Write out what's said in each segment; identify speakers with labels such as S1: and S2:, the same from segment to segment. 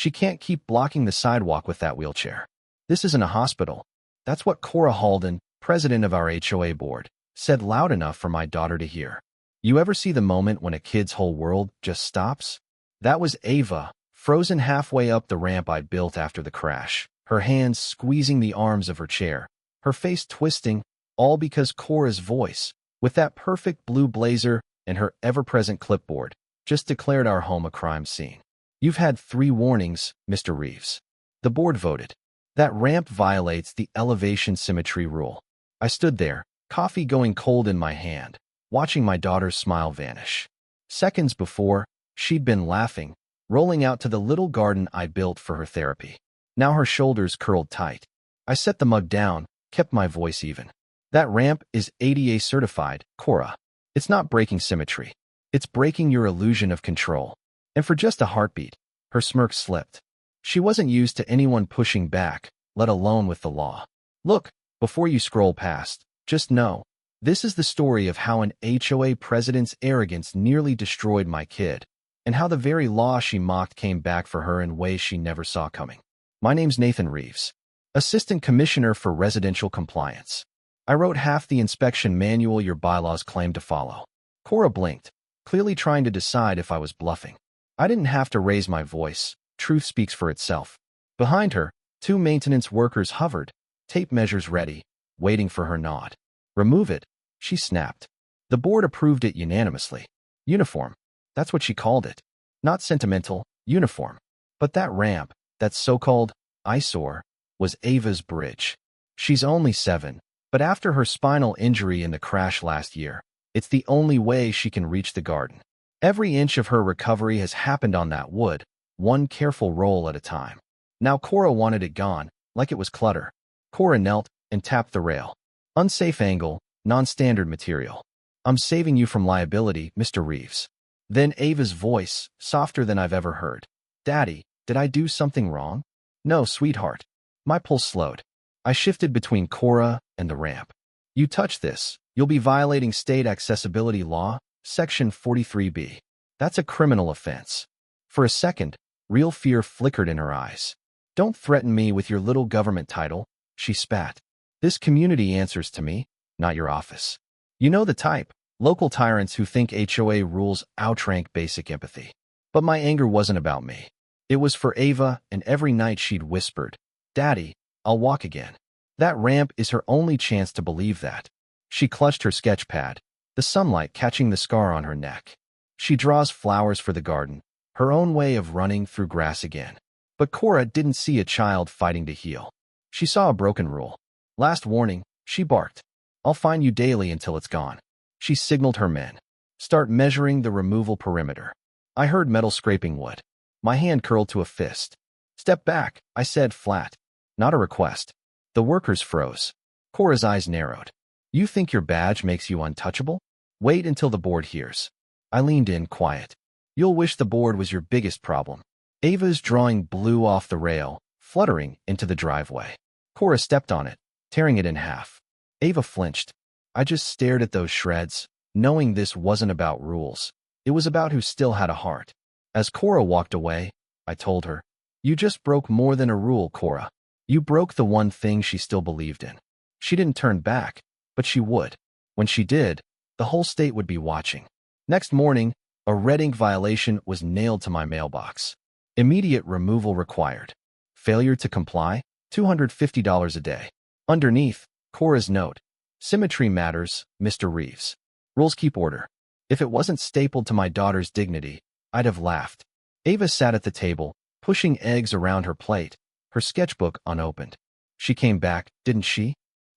S1: She can't keep blocking the sidewalk with that wheelchair. This isn't a hospital. That's what Cora Halden, president of our HOA board, said loud enough for my daughter to hear. You ever see the moment when a kid's whole world just stops? That was Ava, frozen halfway up the ramp I built after the crash, her hands squeezing the arms of her chair, her face twisting, all because Cora's voice, with that perfect blue blazer and her ever-present clipboard, just declared our home a crime scene. You've had 3 warnings, Mr. Reeves. The board voted. That ramp violates the elevation symmetry rule. I stood there, coffee going cold in my hand, watching my daughter's smile vanish. Seconds before, she'd been laughing, rolling out to the little garden I built for her therapy. Now her shoulders curled tight. I set the mug down, kept my voice even. That ramp is ADA certified, Cora. It's not breaking symmetry. It's breaking your illusion of control. And for just a heartbeat, her smirk slipped. She wasn't used to anyone pushing back, let alone with the law. Look, before you scroll past, just know, this is the story of how an HOA president's arrogance nearly destroyed my kid, and how the very law she mocked came back for her in ways she never saw coming. My name's Nathan Reeves, Assistant Commissioner for Residential Compliance. I wrote half the inspection manual your bylaws claim to follow. Cora blinked, clearly trying to decide if I was bluffing. I didn't have to raise my voice. Truth speaks for itself. Behind her, 2 maintenance workers hovered, tape measures ready, waiting for her nod. Remove it, she snapped. The board approved it unanimously. Uniform. That's what she called it. Not sentimental, uniform. But that ramp, that so-called eyesore, was Ava's bridge. She's only 7, but after her spinal injury in the crash last year, it's the only way she can reach the garden. Every inch of her recovery has happened on that wood, one careful roll at a time. Now Cora wanted it gone, like it was clutter. Cora knelt and tapped the rail. Unsafe angle, non-standard material. I'm saving you from liability, Mr. Reeves. Then Ava's voice, softer than I've ever heard. Daddy, did I do something wrong? No, sweetheart. My pulse slowed. I shifted between Cora and the ramp. You touch this, you'll be violating state accessibility law, Section 43B. That's a criminal offense. For a second, real fear flickered in her eyes. Don't threaten me with your little government title, she spat. This community answers to me, not your office. You know the type, local tyrants who think HOA rules outrank basic empathy. But my anger wasn't about me. It was for Ava, and every night she'd whispered, Daddy, I'll walk again. That ramp is her only chance to believe that. She clutched her sketch pad, the sunlight catching the scar on her neck. She draws flowers for the garden, her own way of running through grass again. But Cora didn't see a child fighting to heal. She saw a broken rule. Last warning, she barked. I'll fine you daily until it's gone. She signaled her men. Start measuring the removal perimeter. I heard metal scraping wood. My hand curled to a fist. Step back, I said flat. Not a request. The workers froze. Cora's eyes narrowed. You think your badge makes you untouchable? Wait until the board hears. I leaned in, quiet. You'll wish the board was your biggest problem. Ava's drawing blew off the rail, fluttering into the driveway. Cora stepped on it, tearing it in half. Ava flinched. I just stared at those shreds, knowing this wasn't about rules. It was about who still had a heart. As Cora walked away, I told her, You just broke more than a rule, Cora. You broke the one thing she still believed in. She didn't turn back, but she would. When she did, the whole state would be watching. Next morning, a red ink violation was nailed to my mailbox. Immediate removal required. Failure to comply, $250 a day. Underneath, Cora's note. Symmetry matters, Mr. Reeves. Rules keep order. If it wasn't stapled to my daughter's dignity, I'd have laughed. Ava sat at the table, pushing eggs around her plate, her sketchbook unopened. She came back, didn't she?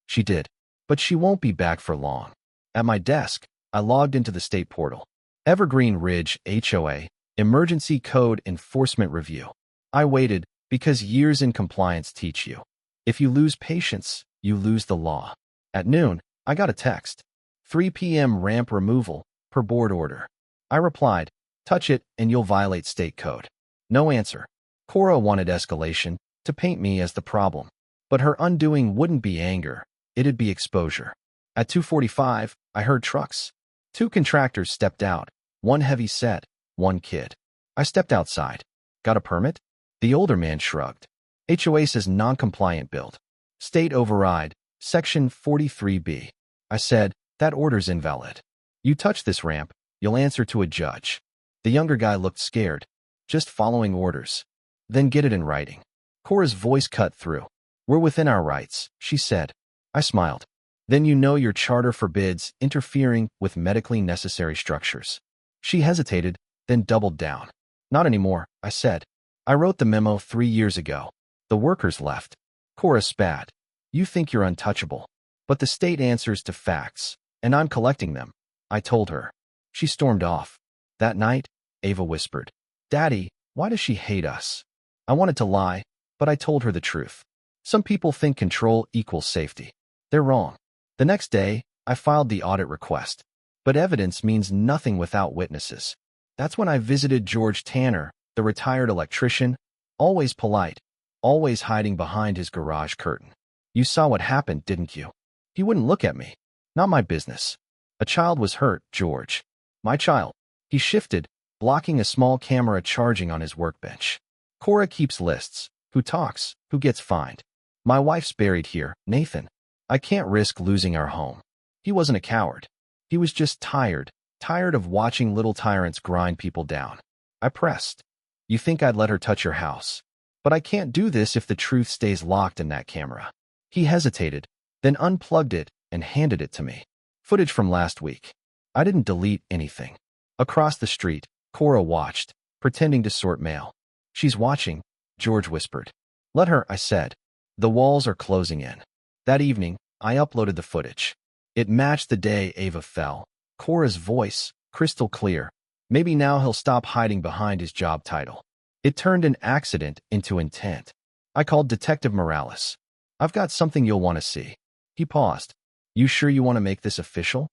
S1: She did. But she won't be back for long. At my desk, I logged into the state portal. Evergreen Ridge, HOA, Emergency Code Enforcement Review. I waited, because years in compliance teach you. If you lose patience, you lose the law. At noon, I got a text. 3 p.m. ramp removal, per board order. I replied, touch it and you'll violate state code. No answer. Cora wanted escalation, to paint me as the problem. But her undoing wouldn't be anger, it'd be exposure. At 2:45, I heard trucks. 2 contractors stepped out, one heavy set, one kid. I stepped outside. Got a permit? The older man shrugged. HOA says non-compliant build. State override, Section 43B. I said, that order's invalid. You touch this ramp, you'll answer to a judge. The younger guy looked scared. Just following orders. Then get it in writing. Cora's voice cut through. We're within our rights, she said. I smiled. Then you know your charter forbids interfering with medically necessary structures. She hesitated, then doubled down. Not anymore, I said. I wrote the memo 3 years ago. The workers left. Cora spat. You think you're untouchable. But the state answers to facts, and I'm collecting them, I told her. She stormed off. That night, Ava whispered, Daddy, why does she hate us? I wanted to lie, but I told her the truth. Some people think control equals safety. They're wrong. The next day, I filed the audit request. But evidence means nothing without witnesses. That's when I visited George Tanner, the retired electrician, always polite, always hiding behind his garage curtain. You saw what happened, didn't you? He wouldn't look at me. Not my business. A child was hurt, George. My child. He shifted, blocking a small camera charging on his workbench. Cora keeps lists. Who talks? Who gets fined? My wife's buried here, Nathan. I can't risk losing our home. He wasn't a coward. He was just tired of watching little tyrants grind people down. I pressed. You think I'd let her touch your house? But I can't do this if the truth stays locked in that camera. He hesitated, then unplugged it and handed it to me. Footage from last week. I didn't delete anything. Across the street, Cora watched, pretending to sort mail. She's watching, George whispered. Let her, I said. The walls are closing in. That evening, I uploaded the footage. It matched the day Ava fell. Cora's voice, crystal clear. Maybe now he'll stop hiding behind his job title. It turned an accident into intent. I called Detective Morales. I've got something you'll want to see. He paused. You sure you want to make this official?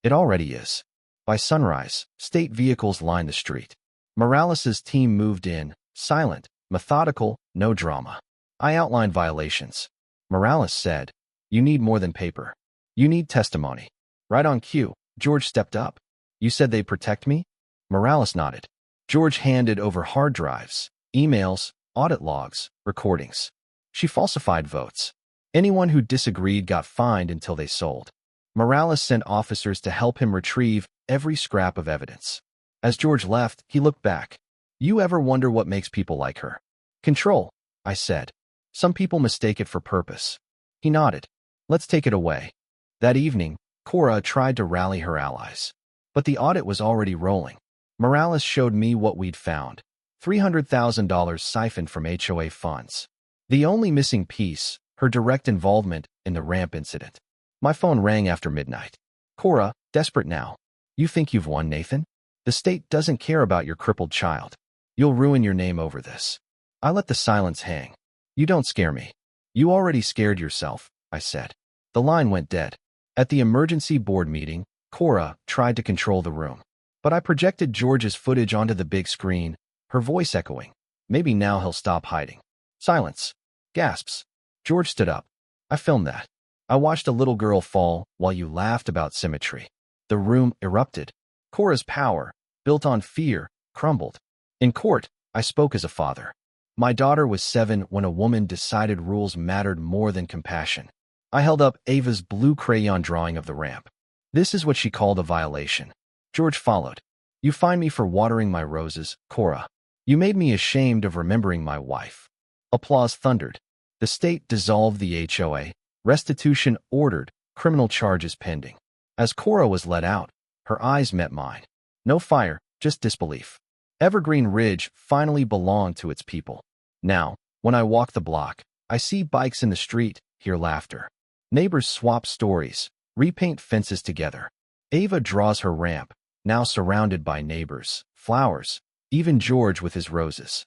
S1: It already is. By sunrise, state vehicles lined the street. Morales's team moved in, silent, methodical, no drama. I outlined violations. Morales said, you need more than paper. You need testimony. Right on cue, George stepped up. You said they'd protect me? Morales nodded. George handed over hard drives, emails, audit logs, recordings. She falsified votes. Anyone who disagreed got fined until they sold. Morales sent officers to help him retrieve every scrap of evidence. As George left, he looked back. You ever wonder what makes people like her? Control, I said. Some people mistake it for purpose. He nodded. Let's take it away. That evening, Cora tried to rally her allies. But the audit was already rolling. Morales showed me what we'd found. $300,000 siphoned from HOA funds. The only missing piece, her direct involvement in the ramp incident. My phone rang after midnight. Cora, desperate now. You think you've won, Nathan? The state doesn't care about your crippled child. You'll ruin your name over this. I let the silence hang. You don't scare me. You already scared yourself, I said. The line went dead. At the emergency board meeting, Cora tried to control the room. But I projected George's footage onto the big screen, her voice echoing. Maybe now he'll stop hiding. Silence. Gasps. George stood up. I filmed that. I watched a little girl fall while you laughed about symmetry. The room erupted. Cora's power, built on fear, crumbled. In court, I spoke as a father. My daughter was 7 when a woman decided rules mattered more than compassion. I held up Ava's blue crayon drawing of the ramp. This is what she called a violation. George followed. You fined me for watering my roses, Cora. You made me ashamed of remembering my wife. Applause thundered. The state dissolved the HOA. Restitution ordered. Criminal charges pending. As Cora was let out, her eyes met mine. No fire, just disbelief. Evergreen Ridge finally belonged to its people. Now, when I walk the block, I see bikes in the street, hear laughter. Neighbors swap stories, repaint fences together. Ava draws her ramp, now surrounded by neighbors, flowers, even George with his roses.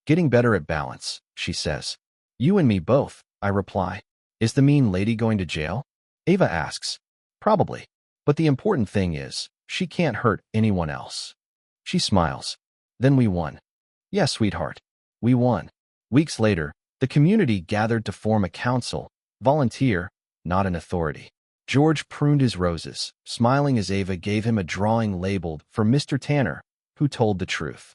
S1: Getting better at balance, she says. You and me both, I reply. Is the mean lady going to jail? Ava asks. Probably. But the important thing is, she can't hurt anyone else. She smiles. Then we won. Yes, sweetheart. We won. Weeks later, the community gathered to form a council, volunteer, not an authority. George pruned his roses, smiling as Ava gave him a drawing labeled for Mr. Tanner, who told the truth.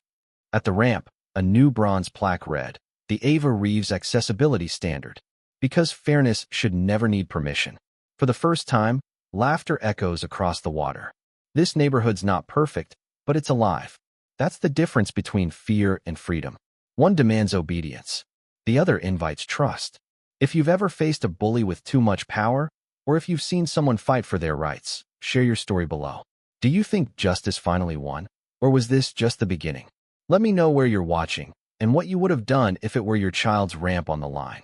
S1: At the ramp, a new bronze plaque read, The Ava Reeves accessibility standard. Because fairness should never need permission. For the first time, laughter echoes across the water. This neighborhood's not perfect, but it's alive. That's the difference between fear and freedom. One demands obedience. The other invites trust. If you've ever faced a bully with too much power, or if you've seen someone fight for their rights, share your story below. Do you think justice finally won? Or was this just the beginning? Let me know where you're watching and what you would have done if it were your child's ramp on the line.